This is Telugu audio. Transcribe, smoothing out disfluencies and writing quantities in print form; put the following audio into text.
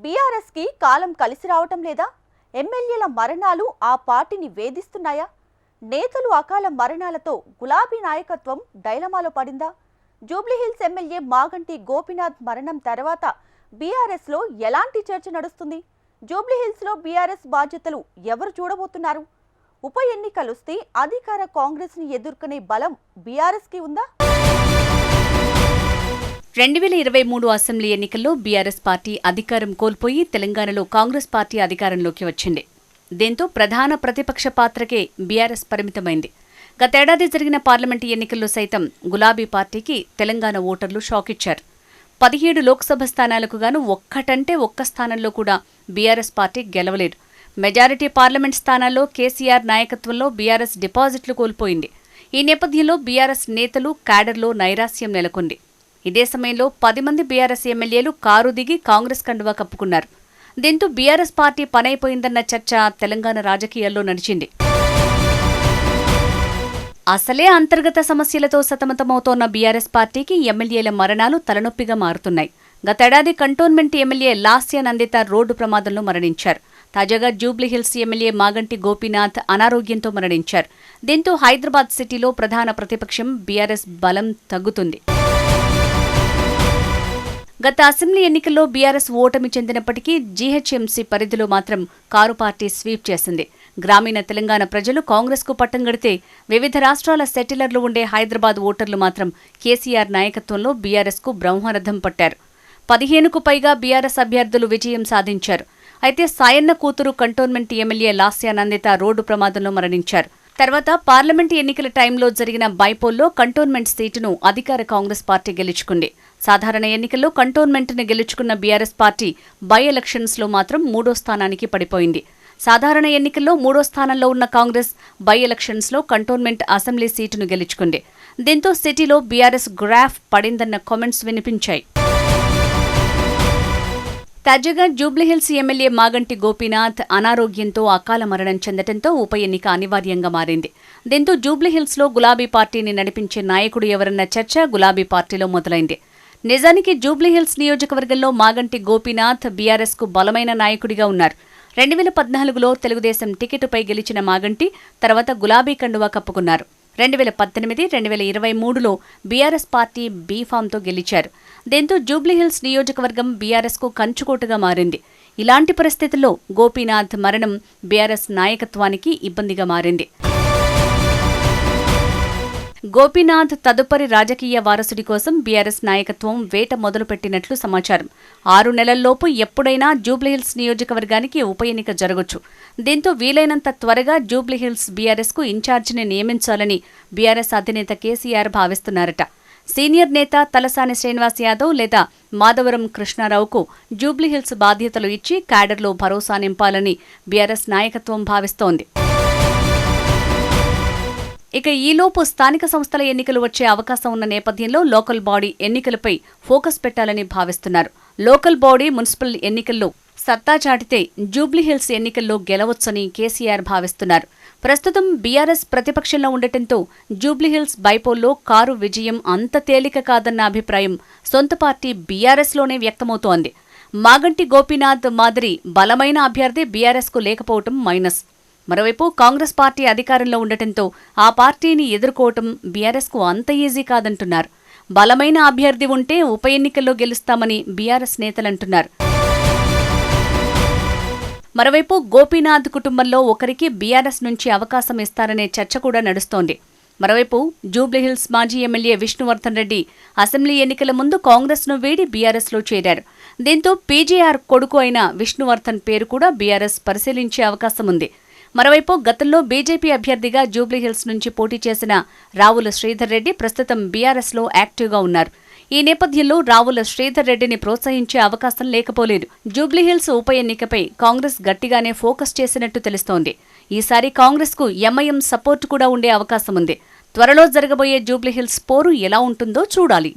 బీఆర్ఎస్ కి కాలం కలిసి రావటం లేదా? ఎమ్మెల్యేల మరణాలు ఆ పార్టీని వేధిస్తున్నాయా? నేతలు అకాల మరణాలతో గులాబీ నాయకత్వం డైలమాలో పడిందా? జూబ్లీహిల్స్ ఎమ్మెల్యే మాగంటి గోపీనాథ్ మరణం తర్వాత బీఆర్ఎస్ లో ఎలాంటి చర్చ నడుస్తుంది? జూబ్లీహిల్స్ లో బీఆర్ఎస్ బాధ్యతలు ఎవరు చూడబోతున్నారు? ఉప ఎన్నికలొస్తే అధికార కాంగ్రెస్ ని ఎదుర్కొనే బలం బీఆర్ఎస్ కి ఉందా? 2023 అసెంబ్లీ ఎన్నికల్లో బీఆర్ఎస్ పార్టీ అధికారం కోల్పోయి తెలంగాణలో కాంగ్రెస్ పార్టీ అధికారంలోకి వచ్చింది. దీంతో ప్రధాన ప్రతిపక్ష పాత్రకే బీఆర్ఎస్ పరిమితమైంది. గతేడాది జరిగిన పార్లమెంటు ఎన్నికల్లో సైతం గులాబీ పార్టీకి తెలంగాణ ఓటర్లు షాక్ ఇచ్చారు. 17 లోక్సభ స్థానాలకు గాను ఒక్కటంటే ఒక్క స్థానంలో కూడా బీఆర్ఎస్ పార్టీ గెలవలేదు. మెజారిటీ పార్లమెంట్ స్థానాల్లో కేసీఆర్ నాయకత్వంలో బీఆర్ఎస్ డిపాజిట్లు కోల్పోయింది. ఈ నేపథ్యంలో బీఆర్ఎస్ నేతలు క్యాడర్లో నైరాస్యం నెలకొంది. ఇదే సమయంలో 10 మంది బీఆర్ఎస్ ఎమ్మెల్యేలు కారు దిగి కాంగ్రెస్ కండువా కప్పుకున్నారు. దీంతో బీఆర్ఎస్ పార్టీ పనైపోయిందన్న చర్చ తెలంగాణ రాజకీయాల్లో నడిచింది. అసలే అంతర్గత సమస్యలతో సతమతమవుతోన్న బీఆర్ఎస్ పార్టీకి ఎమ్మెల్యేల మరణాలు తలనొప్పిగా మారుతున్నాయి. గతేడాది cantonment MLA Lasya Nandita road ప్రమాదంలో మరణించారు. తాజాగా జూబ్లీహిల్స్ ఎమ్మెల్యే మాగంటి గోపీనాథ్ అనారోగ్యంతో మరణించారు. దీంతో హైదరాబాద్ సిటీలో ప్రధాన ప్రతిపక్షం బీఆర్ఎస్ బలం తగ్గుతుంది. గత అసెంబ్లీ ఎన్నికల్లో బీఆర్ఎస్ ఓటమి చెందినప్పటికీ జీహెచ్ఎంసీ పరిధిలో మాత్రం కారు పార్టీ స్వీప్ చేసింది. గ్రామీణ తెలంగాణ ప్రజలు కాంగ్రెస్కు పట్టం గడితే వివిధ రాష్ట్రాల సెటిలర్లు ఉండే హైదరాబాద్ ఓటర్లు మాత్రం కేసీఆర్ నాయకత్వంలో బీఆర్ఎస్కు బ్రహ్మరథం పట్టారు. 15కు పైగా బీఆర్ఎస్ అభ్యర్థులు విజయం సాధించారు. అయితే సాయన్న కూతురు cantonment MLA Lasya Nandita road ప్రమాదంలో మరణించారు. తర్వాత పార్లమెంటు ఎన్నికల టైంలో జరిగిన బైపోల్లో కంటోన్మెంట్ సీటును అధికార కాంగ్రెస్ పార్టీ గెలుచుకుంది. సాధారణ ఎన్నికల్లో కంటోన్మెంట్ను గెలుచుకున్న బీఆర్ఎస్ పార్టీ బై ఎలక్షన్స్లో మాత్రం 3వ స్థానానికి పడిపోయింది. సాధారణ ఎన్నికల్లో 3వ స్థానంలో ఉన్న కాంగ్రెస్ బై ఎలక్షన్స్లో కంటోన్మెంట్ అసెంబ్లీ సీటును గెలుచుకుంది. దీంతో సిటీలో బీఆర్ఎస్ గ్రాఫ్ పడిందన్న కామెంట్స్ వినిపించాయి. తాజాగా జూబ్లీహిల్స్ ఎమ్మెల్యే మాగంటి గోపీనాథ్ అనారోగ్యంతో అకాల మరణం చెందడంతో ఉప ఎన్నిక అనివార్యంగా మారింది. దీంతో జూబ్లీహిల్స్లో గులాబీ పార్టీని నడిపించే నాయకుడు ఎవరన్న చర్చ గులాబీ పార్టీలో మొదలైంది. నిజానికి జూబ్లీహిల్స్ నియోజకవర్గంలో మాగంటి గోపీనాథ్ బీఆర్ఎస్కు బలమైన నాయకుడిగా ఉన్నారు. 2014లో తెలుగుదేశం టికెటుపై గెలిచిన మాగంటి తర్వాత గులాబీ కండువా కప్పుకున్నారు. 2018, 2023లో బీఆర్ఎస్ పార్టీ బీఫామ్తో గెలిచారు. దీంతో జూబ్లీహిల్స్ నియోజకవర్గం బీఆర్ఎస్కు కంచుకోటగా మారింది. ఇలాంటి పరిస్థితుల్లో గోపీనాథ్ మరణం బీఆర్ఎస్ నాయకత్వానికి ఇబ్బందిగా మారింది. గోపీనాథ్ తదుపరి రాజకీయ వారసుడి కోసం బీఆర్ఎస్ నాయకత్వం వేట మొదలుపెట్టినట్లు సమాచారం. 6 నెలల్లోపు ఎప్పుడైనా జూబ్లీహిల్స్ నియోజకవర్గానికి ఉప ఎన్నిక జరగొచ్చు. దీంతో వీలైనంత త్వరగా జూబ్లీహిల్స్ బీఆర్ఎస్కు ఇన్ఛార్జిని నియమించాలని బీఆర్ఎస్ అధినేత కేసీఆర్ భావిస్తున్నారట. సీనియర్ నేత తలసాని శ్రీనివాస్ యాదవ్ లేదా మాధవరం కృష్ణారావుకు జూబ్లీహిల్స్ బాధ్యతలు ఇచ్చి క్యాడర్లో భరోసా నింపాలని బీఆర్ఎస్ నాయకత్వం భావిస్తోంది. ఇక ఈలోపు స్థానిక సంస్థల ఎన్నికలు వచ్చే అవకాశం ఉన్న నేపథ్యంలో లోకల్ బాడీ ఎన్నికలపై ఫోకస్ పెట్టాలని భావిస్తున్నారు. లోకల్ బాడీ మున్సిపల్ ఎన్నికల్లో సత్తా చాటితే జూబ్లీహిల్స్ ఎన్నికల్లో గెలవొచ్చని కేసీఆర్ భావిస్తున్నారు. ప్రస్తుతం బీఆర్ఎస్ ప్రతిపక్షంలో ఉండటంతో జూబ్లీహిల్స్ బైపోల్లో కారు విజయం అంత తేలిక కాదన్న అభిప్రాయం సొంత పార్టీ బీఆర్ఎస్లోనే వ్యక్తమవుతోంది. మాగంటి గోపీనాథ్ మాదిరి బలమైన అభ్యర్థి బీఆర్ఎస్కు లేకపోవటం మైనస్. మరోవైపు కాంగ్రెస్ పార్టీ అధికారంలో ఉండటంతో ఆ పార్టీని ఎదుర్కోవటం బీఆర్ఎస్కు అంత ఈజీ కాదంటున్నారు. బలమైన అభ్యర్థి ఉంటే ఉప ఎన్నికల్లో గెలుస్తామని బీఆర్ఎస్ నేతలంటున్నారు. మరోవైపు గోపీనాథ్ కుటుంబంలో ఒకరికి బీఆర్ఎస్ నుంచి అవకాశం ఇస్తారనే చర్చ కూడా నడుస్తోంది. మరోవైపు జూబ్లీహిల్స్ మాజీ ఎమ్మెల్యే విష్ణువర్ధన్ రెడ్డి అసెంబ్లీ ఎన్నికల ముందు కాంగ్రెస్ను వీడి బీఆర్ఎస్లో చేరారు. దీంతో పీజేఆర్ కొడుకు అయిన విష్ణువర్ధన్ పేరు కూడా బీఆర్ఎస్ పరిశీలించే అవకాశం ఉంది. మరోవైపు గతంలో బీజేపీ అభ్యర్థిగా జూబ్లీహిల్స్ నుంచి పోటీ చేసిన రావుల శ్రీధర్ రెడ్డి ప్రస్తుతం బీఆర్ఎస్లో యాక్టివ్గా ఉన్నారు. ఈ నేపథ్యంలో రావుల శ్రీధర్ రెడ్డిని ప్రోత్సహించే అవకాశం లేకపోలేదు. జూబ్లీహిల్స్ ఉప ఎన్నికపై కాంగ్రెస్ గట్టిగానే ఫోకస్ చేసినట్టు తెలుస్తోంది. ఈసారి కాంగ్రెస్కు ఎంఐఎం సపోర్టు కూడా ఉండే అవకాశం ఉంది. త్వరలో జరగబోయే జూబ్లీహిల్స్ పోరు ఎలా ఉంటుందో చూడాలి.